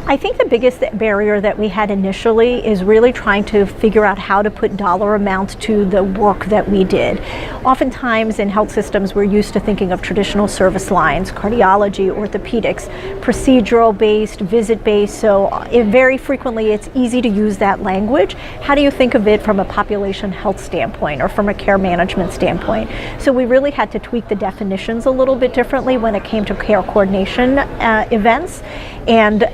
I think the biggest barrier that we had initially is really trying to figure out how to put dollar amounts to the work that we did. Oftentimes in health systems, we're used to thinking of traditional service lines, cardiology, orthopedics, procedural-based, visit-based, so very frequently it's easy to use that language. How do you think of it from a population health standpoint or from a care management standpoint? So we really had to tweak the definitions a little bit differently when it came to care coordination events. And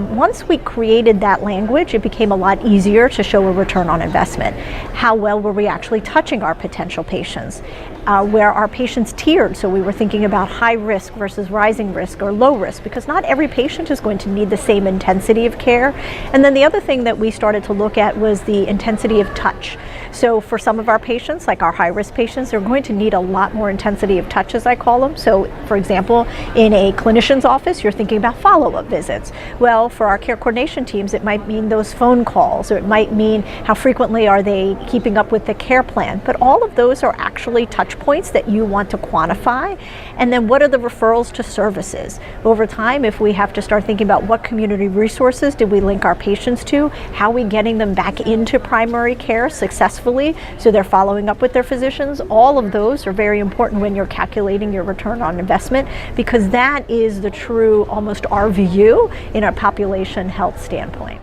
once we created that language, it became a lot easier to show a return on investment. How well were we actually touching our potential patients? Where our patients tiered, so we were thinking about high risk versus rising risk or low risk, because not every patient is going to need the same intensity of care. And then the other thing that we started to look at was the intensity of touch. So for some of our patients, like our high-risk patients, they're going to need a lot more intensity of touch, as I call them. So for example, in a clinician's office, you're thinking about follow-up visits. Well, for our care coordination teams, it might mean those phone calls, or it might mean how frequently are they keeping up with the care plan. But all of those are actually touch points that you want to quantify. And then what are the referrals to services? Over time, if we have to start thinking about what community resources did we link our patients to, how are we getting them back into primary care successfully so they're following up with their physicians, all of those are very important when you're calculating your return on investment, because that is the true, almost RVU in a population health standpoint.